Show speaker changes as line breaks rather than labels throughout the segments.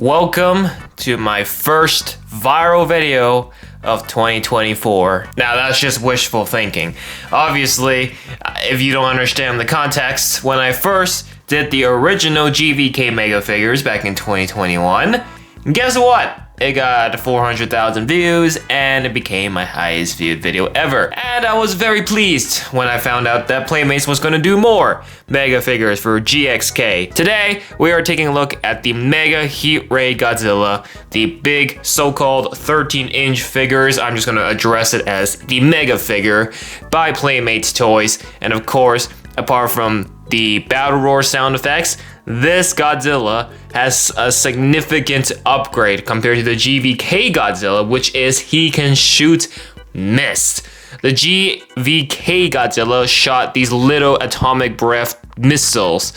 Welcome to my first viral video of 2024. Now that's just wishful thinking. Obviously, if you don't understand the context, when I first did the original GVK Mega Figures back in 2021, guess what? It got 400,000 views and it became my highest viewed video ever. And I was very pleased when I found out that Playmates was going to do more Mega Figures for GXK. Today, we are taking a look at the Mega Heat Ray Godzilla, the big so-called 13-inch figures. I'm just going to address it as the Mega Figure by Playmates Toys. And of course, apart from the battle roar sound effects, this Godzilla has a significant upgrade compared to the GVK Godzilla, which is he can shoot mist. The GVK Godzilla shot these little atomic breath missiles.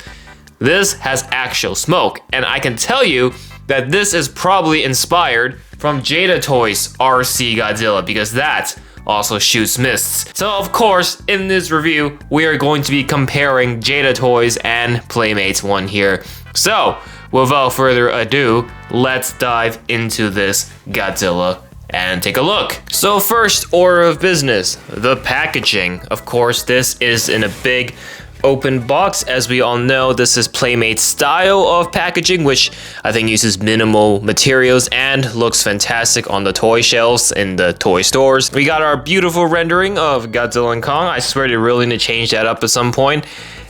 This has actual smoke, and I can tell you that this is probably inspired from Jada Toys' RC Godzilla, because that also shoots mists. So of course, in this review, we are going to be comparing Jada Toys and Playmates one here. So, without further ado, let's dive into this Godzilla and take a look. So first order of business, the packaging. Of course, this is in a big open box. As we all know, this is Playmate's style of packaging, which I think uses minimal materials and looks fantastic on the toy shelves in the toy stores. We got our beautiful rendering of Godzilla and Kong. I swear they really need to change that up at some point.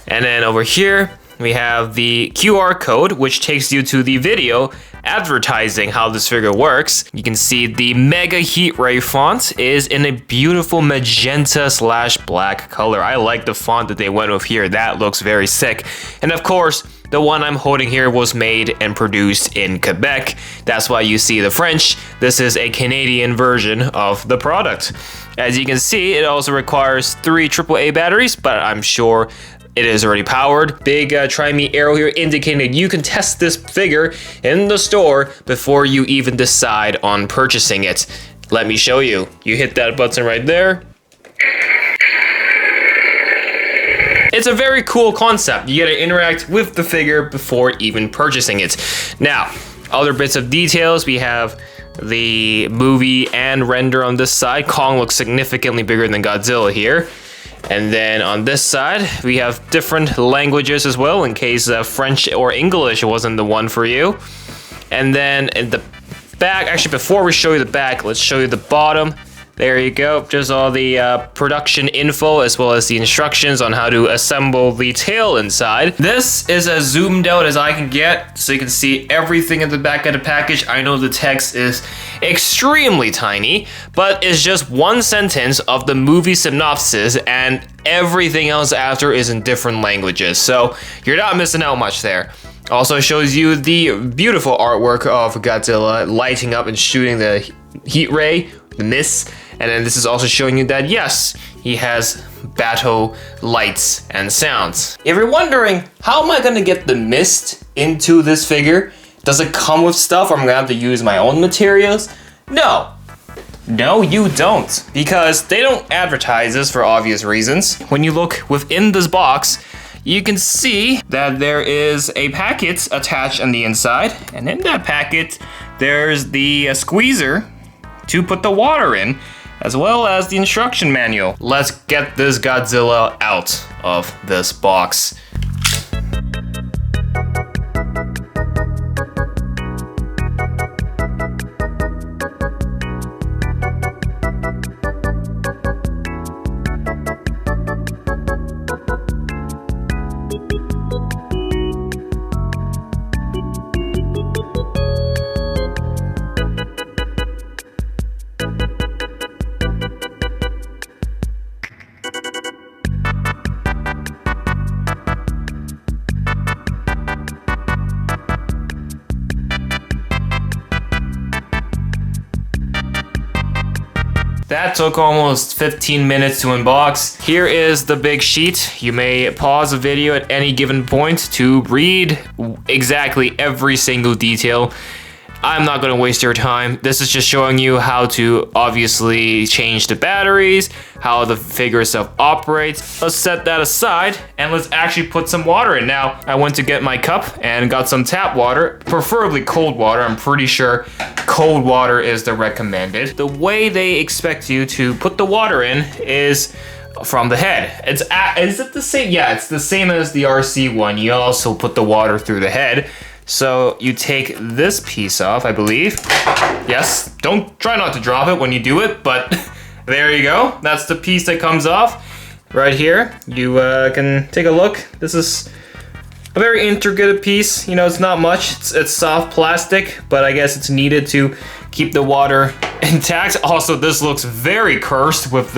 And then over here, we have the QR code, which takes you to the video advertising how this figure works. You can see the Mega Heat Ray font is in a beautiful magenta / black color. I like the font that they went with here. That looks very sick. And of course, the one I'm holding here was made and produced in Quebec. That's why you see the French. This is a Canadian version of the product. As you can see, it also requires 3 AAA batteries, but I'm sure it is already powered. Big try me arrow here indicating you can test this figure in the store before you even decide on purchasing it. Let me show you. You hit that button right there. It's a very cool concept. You get to interact with the figure before even purchasing it. Now, other bits of details, we have the movie and render on this side. Kong looks significantly bigger than Godzilla here. And then on this side, we have different languages as well, in case French or English wasn't the one for you. And then in the back, actually before we show you the back, let's show you the bottom. There you go, just all the production info as well as the instructions on how to assemble the tail inside. This is as zoomed out as I can get, so you can see everything in the back of the package. I know the text is extremely tiny, but it's just one sentence of the movie synopsis, and everything else after is in different languages, so you're not missing out much there. Also shows you the beautiful artwork of Godzilla lighting up and shooting the heat ray, the mist. And then this is also showing you that, yes, he has battle lights and sounds. If you're wondering, how am I gonna get the mist into this figure? Does it come with stuff or am I gonna have to use my own materials? No, you don't, because they don't advertise this for obvious reasons. When you look within this box, you can see that there is a packet attached on the inside. And in that packet, there's the squeezer to put the water in, as well as the instruction manual. Let's get this Godzilla out of this box. That took almost 15 minutes to unbox. Here is the big sheet. You may pause the video at any given point to read exactly every single detail. I'm not gonna waste your time. This is just showing you how to obviously change the batteries, how the figure itself operates. Let's set that aside and let's actually put some water in. Now, I went to get my cup and got some tap water, preferably cold water. I'm pretty sure cold water is the recommended. The way they expect you to put the water in is from the head. Is it the same? Yeah, it's the same as the RC one. You also put the water through the head. So you take this piece off, I believe. Yes, try not to drop it when you do it, but there you go. That's the piece that comes off right here. You can take a look. This is a very intricate piece. You know, it's not much. It's soft plastic, but I guess it's needed to keep the water intact. Also, this looks very cursed with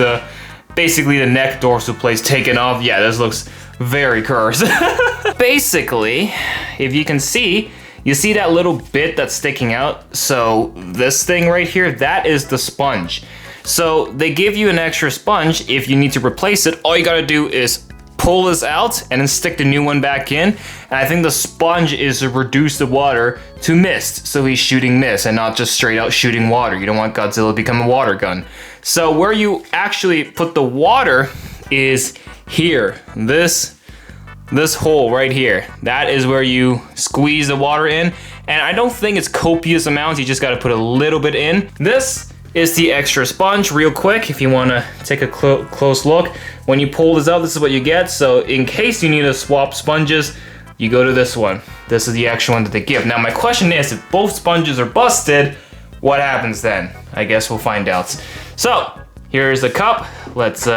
basically the neck dorsal plates taken off. Yeah, this looks very cursed. Basically, if you can see, you see that little bit that's sticking out? So this thing right here, that is the sponge. So they give you an extra sponge if you need to replace it. All you gotta do is pull this out and then stick the new one back in. And I think the sponge is to reduce the water to mist. So he's shooting mist and not just straight out shooting water. You don't want Godzilla to become a water gun. So where you actually put the water is here. This hole right here, that is where you squeeze the water in. And I don't think it's copious amounts, you just gotta put a little bit in. This is the extra sponge, real quick, if you wanna take a close look. When you pull this out, this is what you get. So in case you need to swap sponges, you go to this one. This is the extra one that they give. Now my question is, if both sponges are busted, what happens then? I guess we'll find out. So, here's the cup. Let's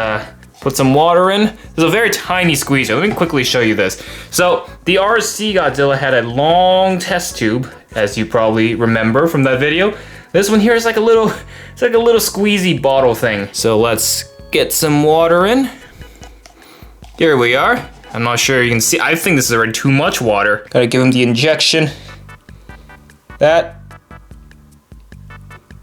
put some water in. There's a very tiny squeezer. Let me quickly show you this. So the RC Godzilla had a long test tube, as you probably remember from that video. This one here is like a little squeezy bottle thing. So let's get some water in. Here we are. I'm not sure you can see. I think this is already too much water. Gotta give him the injection. That.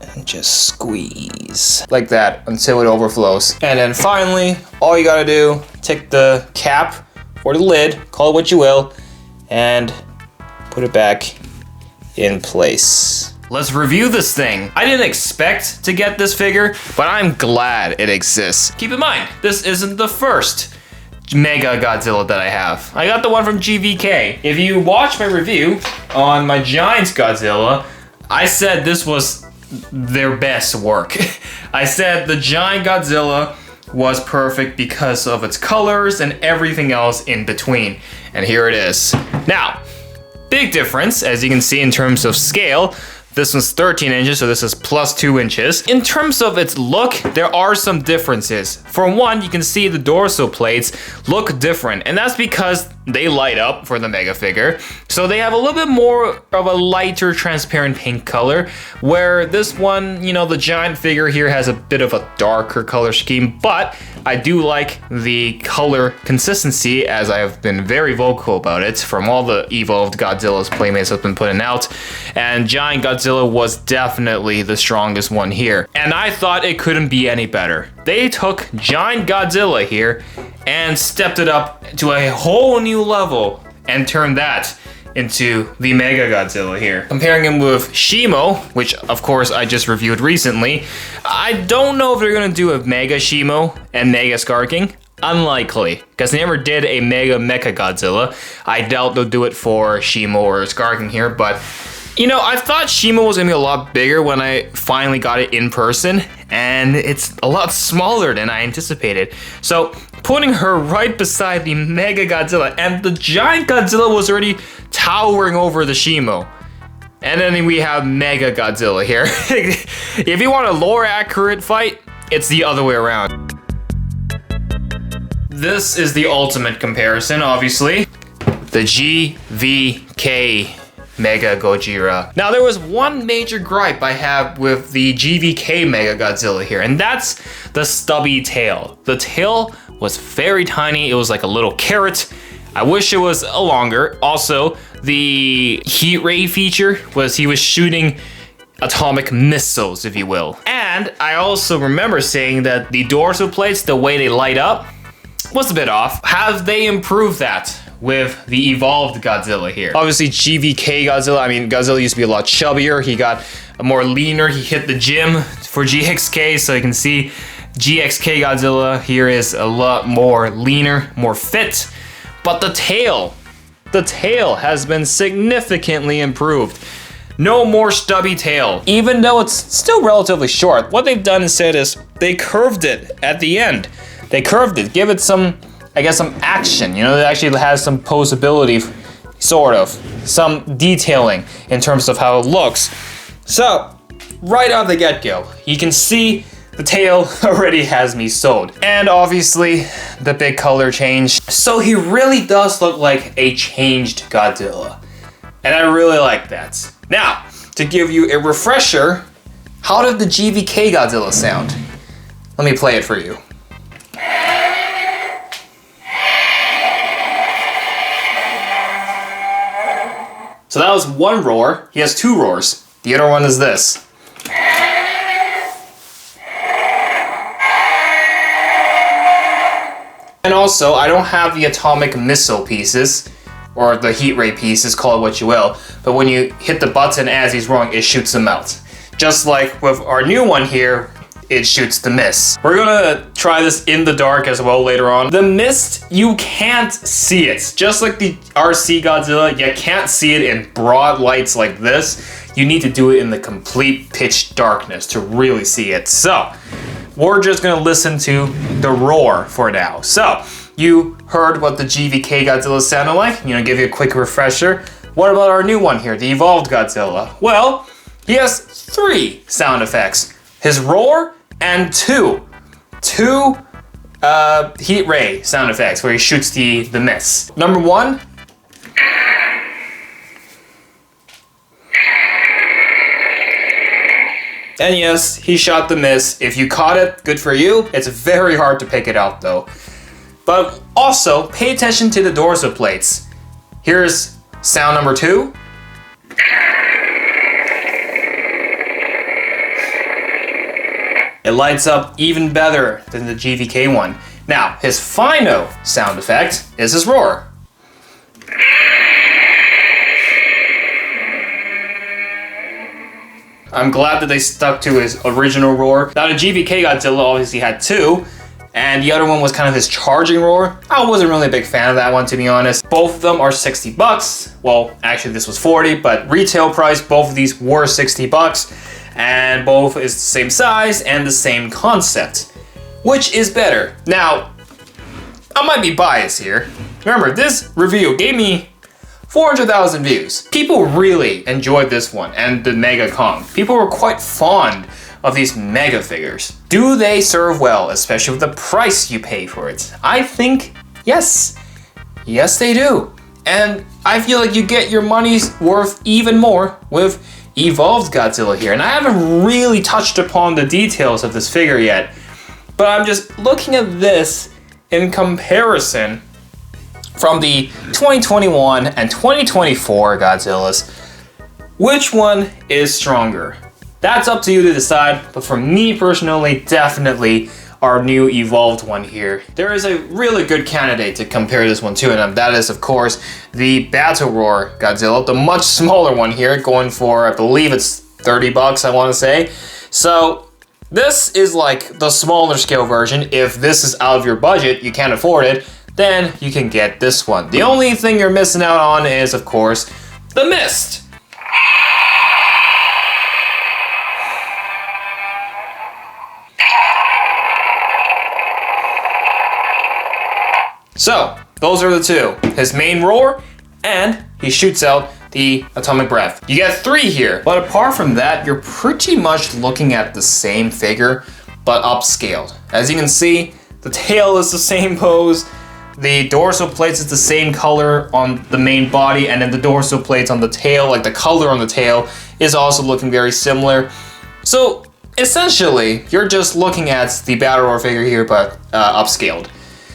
And just squeeze like that until it overflows. And then finally, all you gotta do, take the cap or the lid, call it what you will, and put it back in place. Let's review this thing. I didn't expect to get this figure, but I'm glad it exists. Keep in mind, this isn't the first Mega Godzilla that I have. I got the one from GVK. If you watch my review on my Giant Godzilla, I said this was their best work. I said the Giant Godzilla was perfect because of its colors and everything else in between. And here it is. Now, big difference, as you can see in terms of scale. This one's 13 inches, so this is plus 2 inches. In terms of its look, there are some differences. For one, you can see the dorsal plates look different, and that's because they light up for the Mega figure. So they have a little bit more of a lighter transparent pink color, where this one, you know, the Giant figure here has a bit of a darker color scheme, but I do like the color consistency, as I have been very vocal about it from all the evolved Godzilla's Playmates have been putting out. And Giant Godzilla was definitely the strongest one here. And I thought it couldn't be any better. They took Giant Godzilla here and stepped it up to a whole new level and turned that into the Mega Godzilla here. Comparing him with Shimo, which of course I just reviewed recently, I don't know if they're gonna do a Mega Shimo and Mega Skarking. Unlikely, because they never did a Mega Mecha Godzilla. I doubt they'll do it for Shimo or Skarking here, but you know, I thought Shimo was gonna be a lot bigger when I finally got it in person, and it's a lot smaller than I anticipated. So putting her right beside the Mega Godzilla, and the Giant Godzilla was already towering over the Shimo. And then we have Mega Godzilla here. If you want a lore accurate fight, it's the other way around. This is the ultimate comparison, obviously. The GVK Mega Gojira. Now there was one major gripe I have with the GVK Mega Godzilla here, and that's the stubby tail. The tail was very tiny, it was like a little carrot. I wish it was a longer. Also, the heat ray feature was he was shooting atomic missiles, if you will. And I also remember saying that the dorsal plates, the way they light up, was a bit off. Have they improved that? with the evolved Godzilla here. Obviously GVK Godzilla, I mean Godzilla used to be a lot chubbier, he got more leaner, he hit the gym for GXK, so you can see GXK Godzilla here is a lot more leaner, more fit, but the tail has been significantly improved. No more stubby tail. Even though it's still relatively short, what they've done instead is they curved it at the end. They curved it, give it some, I guess, some action. You know, it actually has some posability, sort of. Some detailing in terms of how it looks. So, right out the get-go, you can see the tail already has me sold. And obviously, the big color change. So he really does look like a changed Godzilla. And I really like that. Now, to give you a refresher, how did the GVK Godzilla sound? Let me play it for you. So that was one roar. He has two roars. The other one is this. And also, I don't have the atomic missile pieces, or the heat ray pieces, call it what you will, but when you hit the button as he's rolling, it shoots them out. Just like with our new one here, it shoots the mist. We're gonna try this in the dark as well later on. The mist, you can't see it. Just like the RC Godzilla, you can't see it in broad lights like this. You need to do it in the complete pitch darkness to really see it. So, we're just gonna listen to the roar for now. So, you heard what the GVK Godzilla sounded like. You know, give you a quick refresher. What about our new one here, the evolved Godzilla? Well, he has 3 sound effects. His roar and two heat ray sound effects where he shoots the mist. Number 1. And yes, he shot the mist. If you caught it, good for you. It's very hard to pick it out though. But also, pay attention to the dorsal plates. Here's sound number 2. It lights up even better than the GVK one. Now, his final sound effect is his roar. I'm glad that they stuck to his original roar. Now, the GVK Godzilla obviously had 2, and the other one was kind of his charging roar. I wasn't really a big fan of that one, to be honest. Both of them are 60 bucks. Well, actually this was 40, but retail price, both of these were 60 bucks. And both is the same size and the same concept. Which is better? Now, I might be biased here. Remember, this review gave me 400,000 views. People really enjoyed this one and the Mega Kong. People were quite fond of these mega figures. Do they serve well, especially with the price you pay for it? I think yes. Yes, they do. And I feel like you get your money's worth even more with evolved Godzilla here. And I haven't really touched upon the details of this figure yet, but I'm just looking at this in comparison from the 2021 and 2024 Godzillas. Which one is stronger? That's up to you to decide, but for me personally, definitely our new evolved one here. There is a really good candidate to compare this one to, and that is of course the Battle Roar Godzilla, the much smaller one here, going for, I believe it's 30 bucks, I want to say. So this is like the smaller scale version. If this is out of your budget, you can't afford it, then you can get this one. The only thing you're missing out on is of course the mist. So, those are the 2. His main roar, and he shoots out the atomic breath. You get 3 here, but apart from that, you're pretty much looking at the same figure, but upscaled. As you can see, the tail is the same pose, the dorsal plates is the same color on the main body, and then the dorsal plates on the tail, like the color on the tail, is also looking very similar. So, essentially, you're just looking at the Battle Roar figure here, but upscaled.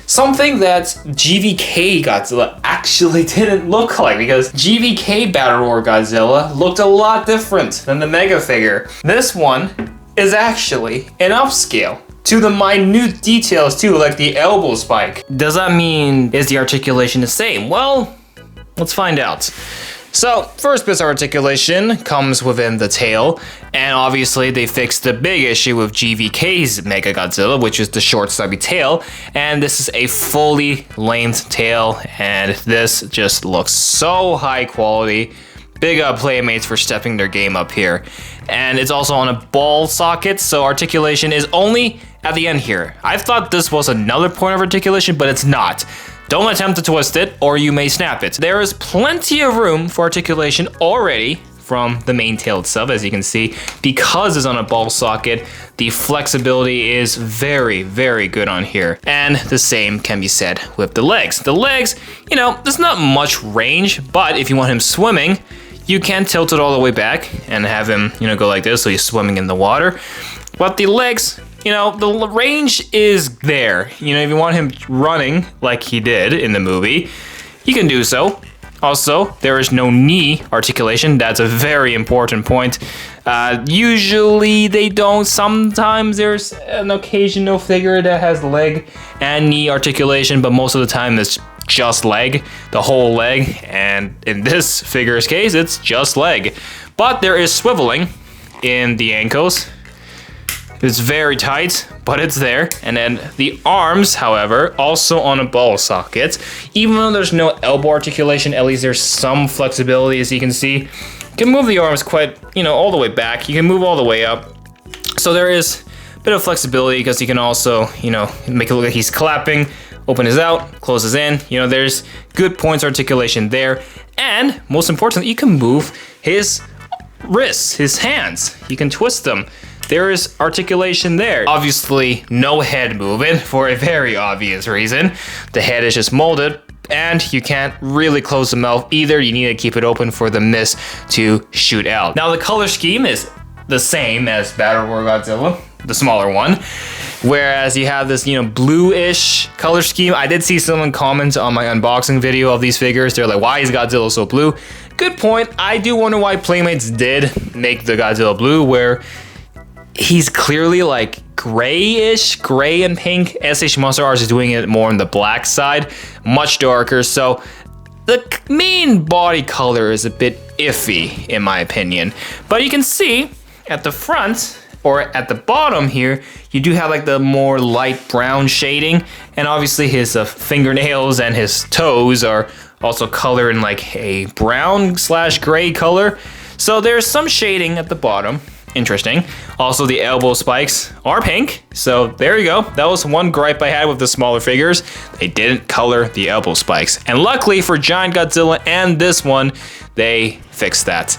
Something that GVK Godzilla actually didn't look like, because GVK Battle Roar Godzilla looked a lot different than the Mega figure. This one is actually an upscale. to the minute details too, like the elbow spike. Does that mean is the articulation the same? Well, let's find out. So, first bit of articulation comes within the tail, and obviously they fixed the big issue with GVK's Mechagodzilla, which is the short stubby tail, and this is a fully length tail, and this just looks so high quality. Big up Playmates for stepping their game up here. And it's also on a ball socket, so articulation is only at the end here. I thought this was another point of articulation, but it's not. Don't attempt to twist it, or you may snap it. There is plenty of room for articulation already from the main tail itself, as you can see. Because it's on a ball socket, the flexibility is very, very good on here. And the same can be said with the legs. The legs, you know, there's not much range, but if you want him swimming, you can tilt it all the way back and have him, you know, go like this, so he's swimming in the water. But the legs, you know, the range is there. You know, if you want him running like he did in the movie, you can do so. Also, there is no knee articulation. That's a very important point. Usually they don't. Sometimes there's an occasional figure that has leg and knee articulation, but most of the time it's just leg, the whole leg. And in this figure's case, it's just leg. But there is swiveling in the ankles. It's very tight, but it's there. And then the arms, however, also on a ball socket. Even though there's no elbow articulation, at least there's some flexibility, as you can see. You can move the arms quite, you know, all the way back. You can move all the way up. So there is a bit of flexibility because you can also, you know, make it look like he's clapping, open his out, closes in. You know, there's good points articulation there. And most importantly, you can move his wrists, his hands. You can twist them. There is articulation there. Obviously, no head movement for a very obvious reason. The head is just molded, and you can't really close the mouth either. You need to keep it open for the mist to shoot out. Now, the color scheme is the same as Battle Royale Godzilla, the smaller one. Whereas you have this, you know, bluish color scheme. I did see someone comment on my unboxing video of these figures. They're like, why is Godzilla so blue? Good point. I do wonder why Playmates did make the Godzilla blue, where he's clearly like grayish, gray and pink. SH Monster Arts is doing it more on the black side, much darker. So the main body color is a bit iffy in my opinion. But you can see at the front or at the bottom here, you do have like the more light brown shading. And obviously his fingernails and his toes are also colored in like a brown / gray color. So there's some shading at the bottom. Interesting. Also, the elbow spikes are pink, so there you go. That was one gripe I had with the smaller figures. They didn't color the elbow spikes. And luckily for Giant Godzilla and this one, they fixed that.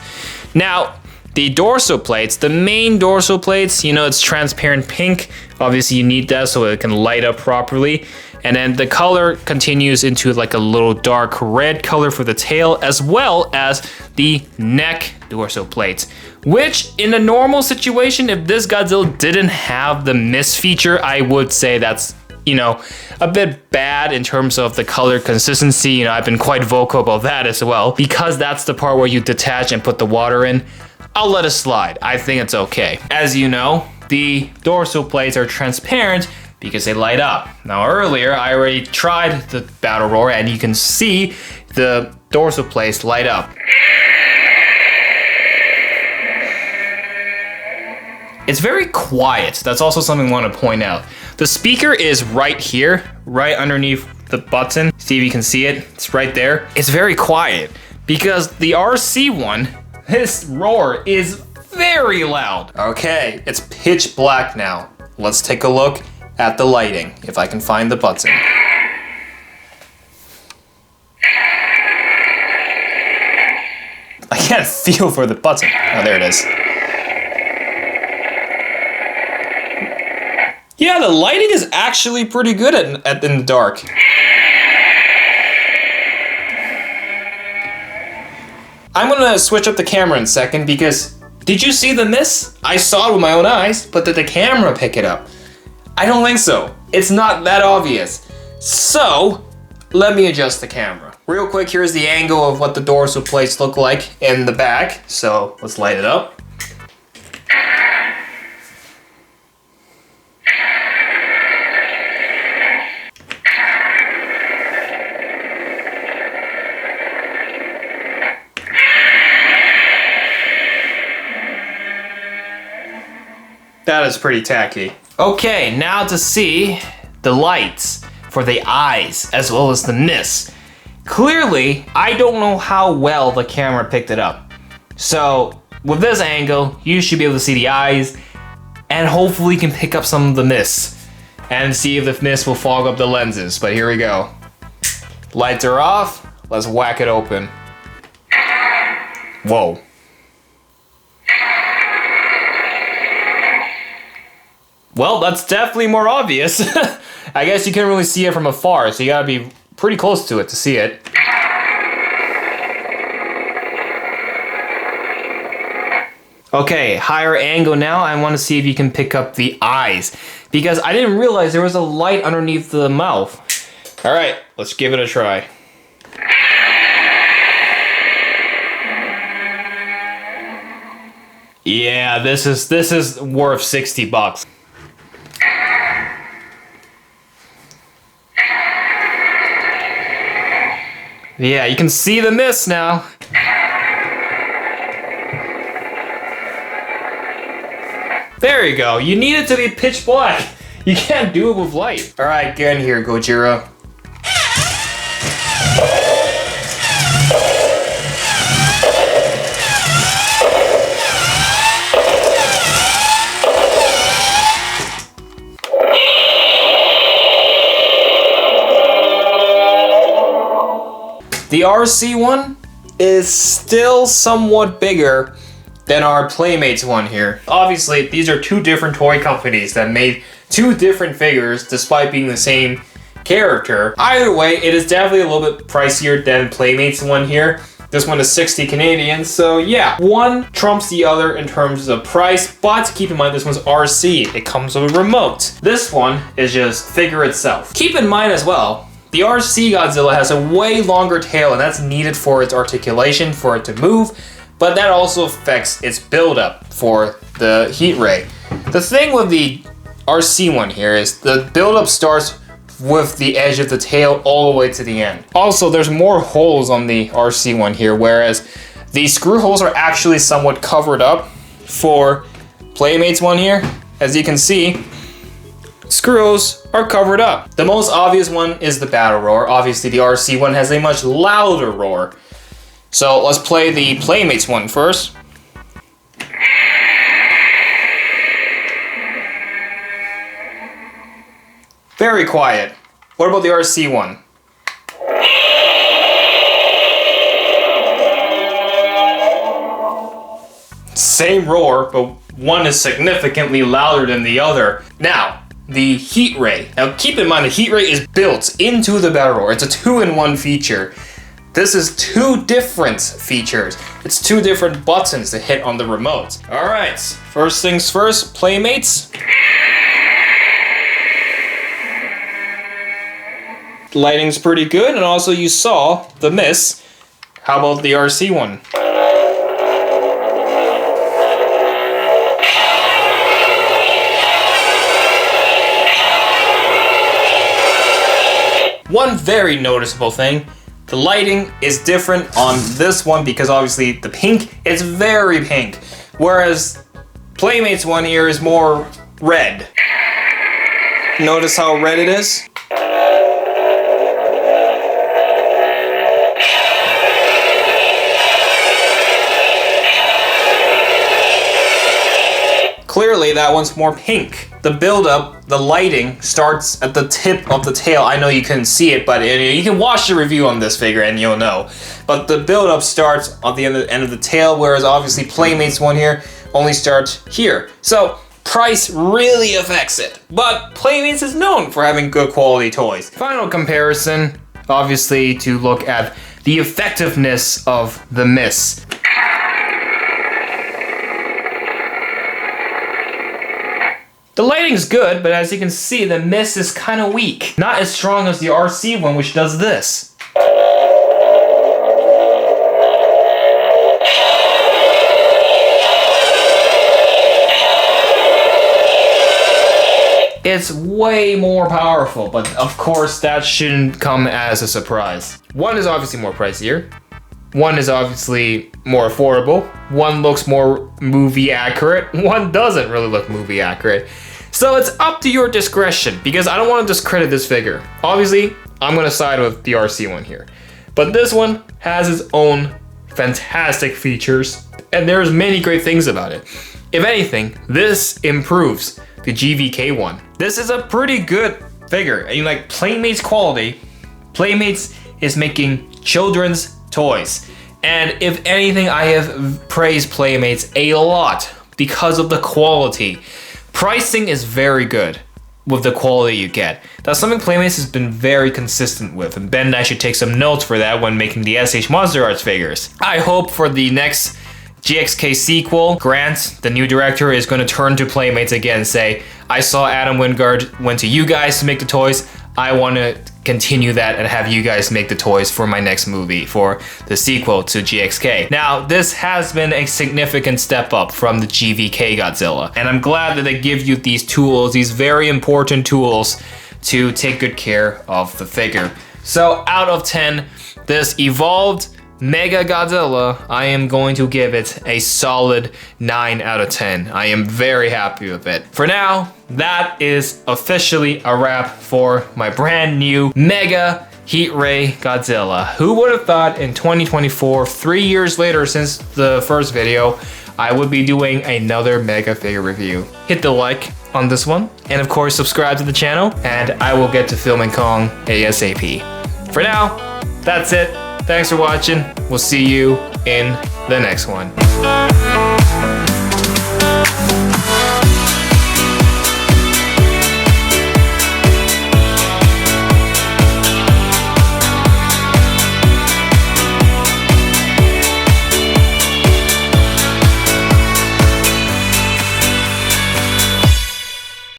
Now, the dorsal plates, the main dorsal plates, you know, it's transparent pink. Obviously, you need that so it can light up properly. And then the color continues into like a little dark red color for the tail, as well as the neck dorsal plates. Which, in a normal situation, if this Godzilla didn't have the mist feature, I would say that's, you know, a bit bad in terms of the color consistency. You know, I've been quite vocal about that as well, because that's the part where you detach and put the water in. I'll let it slide. I think it's okay. As you know, the dorsal plates are transparent because they light up. Now earlier, I already tried the Battle Roar and you can see the dorsal plates light up. It's very quiet. That's also something I want to point out. The speaker is right here, right underneath the button. See if you can see it. It's right there. It's very quiet because the RC one, this roar is very loud. Okay, it's pitch black now. Let's take a look at the lighting, if I can find the button. I can't feel for the button. Oh, there it is. Yeah, the lighting is actually pretty good in the dark. I'm gonna switch up the camera in a second because did you see the mist? I saw it with my own eyes, but did the camera pick it up? I don't think so. It's not that obvious. So, let me adjust the camera. Real quick, here's the angle of what the dorsal plates look like in the back. So, let's light it up. That is pretty tacky. Okay, now to see the lights for the eyes as well as the mist. Clearly, I don't know how well the camera picked it up. So with this angle, you should be able to see the eyes and hopefully can pick up some of the mist and see if the mist will fog up the lenses. But here we go. Lights are off. Let's whack it open. Whoa. Well, that's definitely more obvious. I guess you can't really see it from afar, so you gotta be pretty close to it to see it. Okay, higher angle now. I want to see if you can pick up the eyes, because I didn't realize there was a light underneath the mouth. All right, let's give it a try. Yeah, this is worth $60. Yeah, you can see the mist now. There you go. You need it to be pitch black. You can't do it with light. All right, get in here, Godzilla. The RC one is still somewhat bigger than our Playmates one here. Obviously, these are two different toy companies that made two different figures despite being the same character. Either way, it is definitely a little bit pricier than Playmates one here. This one is 60 Canadian, so yeah. One trumps the other in terms of price, but keep in mind this one's RC. It comes with a remote. This one is just figure itself. Keep in mind as well, the RC Godzilla has a way longer tail, and that's needed for its articulation, for it to move, but that also affects its buildup for the heat ray. The thing with the RC one here is the buildup starts with the edge of the tail all the way to the end. Also, there's more holes on the RC one here, whereas the screw holes are actually somewhat covered up for Playmates one here. As you can see, screws are covered up. The most obvious one is the battle roar. Obviously, the RC one has a much louder roar. So let's play the Playmates one first. Very quiet. What about the RC one? Same roar, but one is significantly louder than the other. Now, the heat ray. Now keep in mind the heat ray is built into the battle roar. It's a 2-in-1 feature. This is two different features. It's two different buttons to hit on the remote. All right, first things first, Playmates. Lighting's pretty good, and also you saw the mist. How about the RC one? One very noticeable thing, the lighting is different on this one because obviously the pink is very pink, whereas Playmates one here is more red. Notice how red it is? Clearly that one's more pink. The build-up, the lighting starts at the tip of the tail. I know you couldn't see it, but you can watch the review on this figure and you'll know. But the build-up starts at the end of the tail, whereas obviously Playmates one here only starts here. So price really affects it. But Playmates is known for having good quality toys. Final comparison, obviously to look at the effectiveness of the mist. The lighting's good, but as you can see, the mist is kind of weak. Not as strong as the RC one, which does this. It's way more powerful, but of course that shouldn't come as a surprise. One is obviously more pricier, One is obviously more affordable, one looks more movie accurate, one doesn't really look movie accurate. So it's up to your discretion, because I don't want to discredit this figure. Obviously, I'm gonna side with the RC one here. But this one has its own fantastic features, and there's many great things about it. If anything, this improves the GVK one. This is a pretty good figure. I mean, like, Playmates quality. Playmates is making children's toys. And if anything, I have praised Playmates a lot because of the quality. Pricing is very good with the quality you get. That's something Playmates has been very consistent with, and Ben and I should take some notes for that when making the SH Monster Arts figures. I hope for the next GXK sequel, Grant, the new director, is going to turn to Playmates again and say, I saw Adam Wingard went to you guys to make the toys. I want to continue that and have you guys make the toys for my next movie, for the sequel to GXK. Now, this has been a significant step up from the GVK Godzilla, and I'm glad that they give you these tools, these very important tools, to take good care of the figure. So out of 10, this evolved Mega Godzilla, I am going to give it a solid 9 out of 10. I am very happy with it. For now, that is officially a wrap for my brand new Mega Heat Ray Godzilla. Who would have thought in 2024, 3 years later since the first video, I would be doing another Mega figure review. Hit the like on this one, and of course subscribe to the channel, and I will get to filming Kong ASAP. For now, that's it. Thanks for watching. We'll see you in the next one.